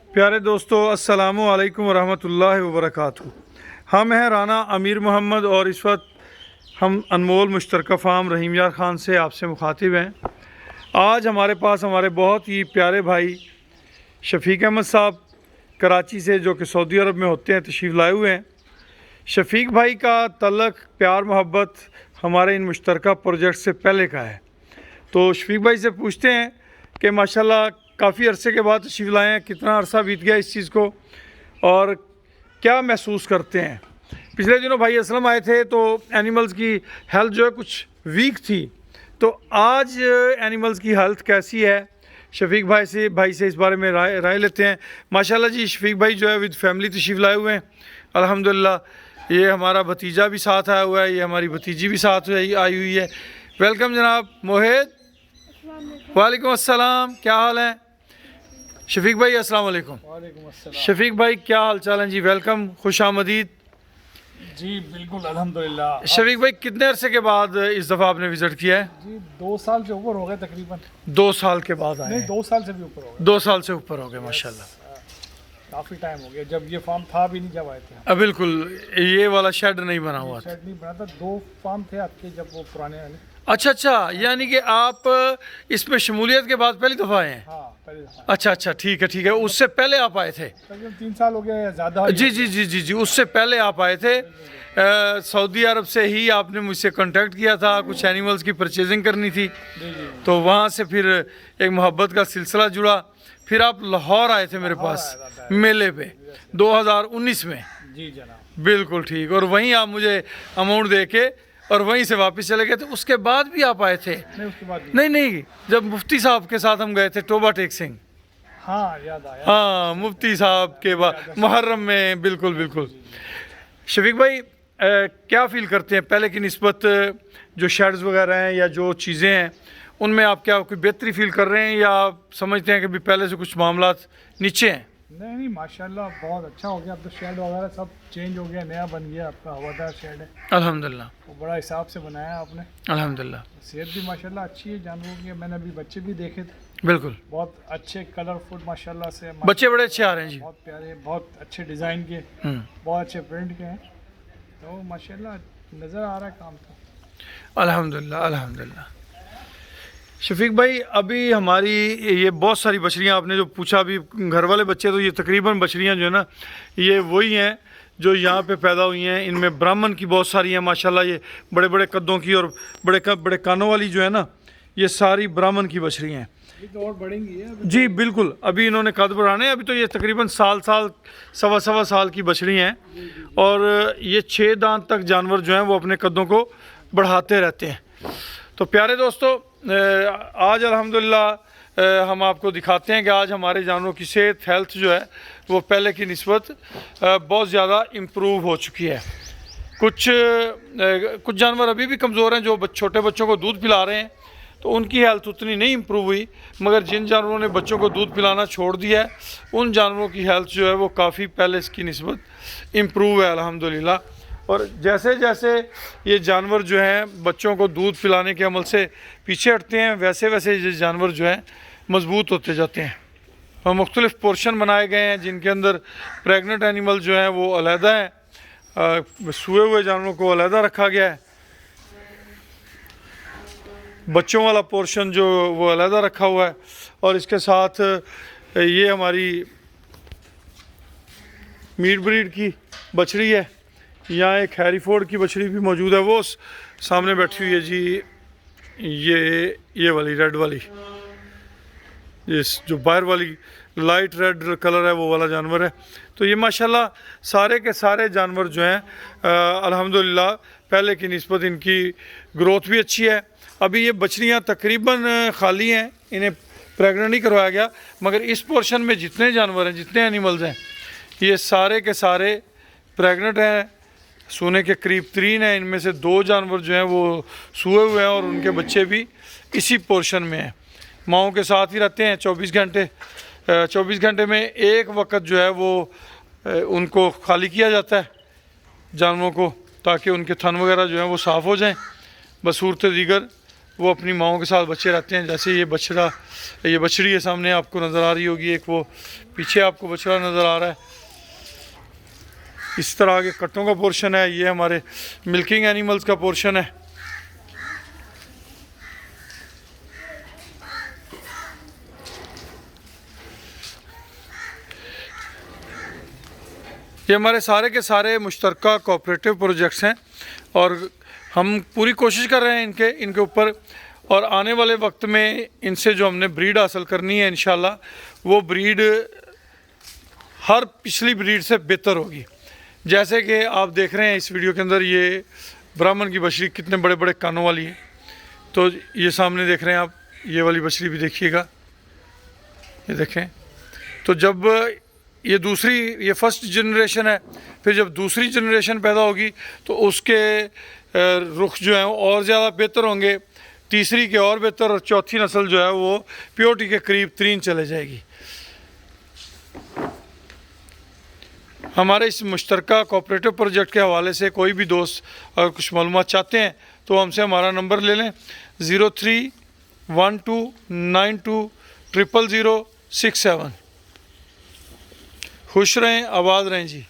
प्यारे दोस्तों, अस्सलामु अलैकुम वरहमतुल्लाहि वबरकातुहू। हम हैं राना अमीर मोहम्मद और इस वक्त हम अनमोल मुश्तरका फार्म रहीम यार ख़ान से आपसे मुखातिब हैं। आज हमारे पास हमारे बहुत ही प्यारे भाई शफीक अहमद साहब कराची से, जो कि सऊदी अरब में होते हैं, तशरीफ़ लाए हुए हैं। शफीक भाई का तल्लक प्यार मोहब्बत हमारे इन मुश्तरका प्रोजेक्ट से पहले का है। तो शफीक भाई से पूछते हैं कि माशाल्लाह काफ़ी अरसे के बाद तशरीफ़ लाए हैं, कितना अरसा बीत गया इस चीज़ को और क्या महसूस करते हैं। पिछले दिनों भाई असलम आए थे तो एनिमल्स की हेल्थ जो है कुछ वीक थी, तो आज एनिमल्स की हेल्थ कैसी है, शफीक भाई से इस बारे में राय लेते हैं। माशाल्लाह जी, शफीक भाई जो है विद फैमिली तशरीफ़ लाए हुए हैं अल्हम्दुलिल्लाह। ये हमारा भतीजा भी साथ आया हुआ है, ये हमारी भतीजी भी साथ आई हुई है। वेलकम जनाब मोहित। वालेकुम अस्सलाम, क्या हाल है शफीक भाई? अस्सलाम वालेकुम। वालेकुम अस्सलाम। शफीक भाई क्या हाल चाल है जी? वेलकम, खुश आमदीद जी बिल्कुल अल्हम्दुलिल्लाह। शफीक भाई, कितने अरसे के बाद इस दफ़ा आपने विज़िट किया है? जी 2 साल से ऊपर हो गए तकरीबन। 2 साल के बाद आए नहीं, हैं? 2 साल से भी ऊपर हो गए। 2 साल से ऊपर हो गए माशाल्लाह। काफ़ी टाइम हो गया, जब ये फार्म था भी नहीं, जब आए थे। बिल्कुल, ये वाला शेड नहीं बना हुआ था। शेड नहीं बना था, 2 फार्म थे आपके जब वो पुराने वाले। अच्छा अच्छा, यानी कि आप इसमें शमूलियत के बाद पहली दफ़ा आए हैं? हाँ, पहले दफा। अच्छा अच्छा, ठीक है, उससे पहले आप आए थे? तकरीबन 3 साल हो गया या ज़्यादा। जी, उससे पहले आप आए थे। सऊदी अरब से ही आपने मुझसे कांटेक्ट किया था, कुछ एनिमल्स की परचेजिंग करनी थी, तो वहाँ से फिर एक मोहब्बत का सिलसिला जुड़ा। फिर आप लाहौर आए थे मेरे पास मेले पे 2019 में। जी जनाब, बिल्कुल ठीक। और वहीं आप मुझे अमाउंट दे के और वहीं से वापस चले गए थे। उसके बाद भी आप आए थे? नहीं, उसके बाद नहीं, जब मुफ्ती साहब के साथ हम गए थे टोबा टेक सिंह। हाँ, याद आया। हाँ, मुफ्ती साहब के बाद मुहर्रम में। बिल्कुल। शफीक भाई, क्या फ़ील करते हैं पहले की निस्बत, जो शेड्स वगैरह हैं या जो चीज़ें हैं उनमें आप क्या कोई बेहतरी फ़ील कर रहे हैं, या आप समझते हैं कि भी पहले से कुछ मामलात नीचे हैं? नहीं, माशाल्लाह बहुत अच्छा हो गया। अब तो शेड वगैरह सब चेंज हो गया, नया बन गया। आपका हवादार शेड है, अल्हम्दुलिल्लाह। वो बड़ा हिसाब से बनाया आपने। अल्हम्दुलिल्लाह। सेहत भी माशाल्लाह अच्छी है जानवरों की। मैंने अभी बच्चे भी देखे थे, बिल्कुल, बहुत अच्छे कलरफुल माशाल्लाह से। बच्चे बड़े अच्छे आ रहे हैं जी। बहुत प्यारे, बहुत अच्छे डिज़ाइन के, बहुत अच्छे प्रिंट के हैं। तो माशाल्लाह नज़र आ रहा है काम तो। अल्हम्दुलिल्लाह। शफीक भाई, अभी हमारी ये बहुत सारी बछड़ियाँ, आपने जो पूछा अभी घर वाले बच्चे, तो ये तकरीबन बछड़ियाँ जो है ना, ये वही हैं जो यहाँ पे पैदा हुई हैं। इनमें ब्राह्मण की बहुत सारी हैं माशाल्लाह, ये बड़े बड़े कद्दों की और बड़े कानों वाली जो है ना, ये सारी ब्राह्मण की बछड़ियाँ हैं। ये तो और बढ़ेंगी है जी बिल्कुल, अभी इन्होंने कद बढ़ाने हैं। अभी तो ये तकरीबन साल सवा साल की बछड़ी हैं और ये 6 दांत तक जानवर जो हैं वो अपने कदों को बढ़ाते रहते हैं। तो प्यारे दोस्तों, आज अल्हम्दुलिल्लाह हम आपको दिखाते हैं कि आज हमारे जानवरों की सेहत, हेल्थ जो है वो पहले की निस्बत बहुत ज़्यादा इम्प्रूव हो चुकी है। कुछ जानवर अभी भी कमज़ोर हैं, जो छोटे बच्चों को दूध पिला रहे हैं, तो उनकी हेल्थ उतनी नहीं इम्प्रूव हुई। मगर जिन जानवरों ने बच्चों को दूध पिलाना छोड़ दिया है, उन जानवरों की हेल्थ जो है वो काफ़ी पहले की निस्बत इम्प्रूव है अल्हम्दुलिल्लाह। और जैसे जैसे ये जानवर जो हैं बच्चों को दूध पिलाने के अमल से पीछे हटते हैं, वैसे वैसे ये जानवर जो हैं मजबूत होते जाते हैं। और मुख्तलिफ़ पोर्शन बनाए गए हैं जिनके अंदर प्रेग्नेंट एनिमल जो हैं वो अलहदा हैं, सोए हुए जानवरों को अलहदा रखा गया है, बच्चों वाला पोर्शन जो वो अलहदा रखा हुआ है। और इसके साथ ये हमारी मीट ब्रीड की बछड़ी है। यहाँ एक हैरीफोर्ड की बछड़ी भी मौजूद है, वो सामने बैठी हुई है जी। ये वाली रेड वाली, ये जो बाहर वाली लाइट रेड कलर है, वो वाला जानवर है। तो ये माशाल्लाह सारे के सारे जानवर जो हैं अल्हम्दुलिल्लाह पहले की निस्बत इनकी ग्रोथ भी अच्छी है। अभी ये बछड़ियाँ तकरीबन खाली हैं, इन्हें प्रेग्नेंट नहीं करवाया गया, मगर इस पोर्शन में जितने जानवर हैं, जितने एनिमल्स हैं, ये सारे के सारे प्रेग्नेंट हैं, सोने के करीब 3 हैं। इनमें से 2 जानवर जो हैं वो सोए हुए हैं और उनके बच्चे भी इसी पोर्शन में हैं। माओं के साथ ही रहते हैं 24 घंटे। 24 घंटे में एक वक्त जो है वो उनको खाली किया जाता है जानवरों को, ताकि उनके थन वगैरह जो हैं वो साफ़ हो जाएं। बसूरत दीगर वो अपनी माओं के साथ बच्चे रहते हैं। जैसे ये बछड़ी है सामने आपको नज़र आ रही होगी, एक वो पीछे आपको बछड़ा नज़र आ रहा है। इस तरह के कट्टों का पोर्शन है, ये हमारे मिल्किंग एनिमल्स का पोर्शन है। ये हमारे सारे के सारे मुश्तरका कोऑपरेटिव प्रोजेक्ट्स हैं और हम पूरी कोशिश कर रहे हैं इनके ऊपर, और आने वाले वक्त में इनसे जो हमने ब्रीड हासिल करनी है इंशाल्लाह वो ब्रीड हर पिछली ब्रीड से बेहतर होगी। जैसे कि आप देख रहे हैं इस वीडियो के अंदर ये ब्राह्मण की बछड़ी कितने बड़े बड़े कानों वाली है। तो ये सामने देख रहे हैं आप, ये वाली बछड़ी भी देखिएगा, ये देखें। तो जब ये फर्स्ट जनरेशन है, फिर जब दूसरी जनरेशन पैदा होगी तो उसके रुख जो हैं और ज़्यादा बेहतर होंगे, तीसरी के और बेहतर, और चौथी नस्ल जो है वो प्योरिटी के करीब तरीन चले जाएगी। हमारे इस मुश्तरका कोऑपरेटिव प्रोजेक्ट के हवाले से कोई भी दोस्त अगर कुछ मालूमात चाहते हैं तो हमसे हमारा नंबर ले लें 031292000067। खुश रहें, आबाद रहें जी।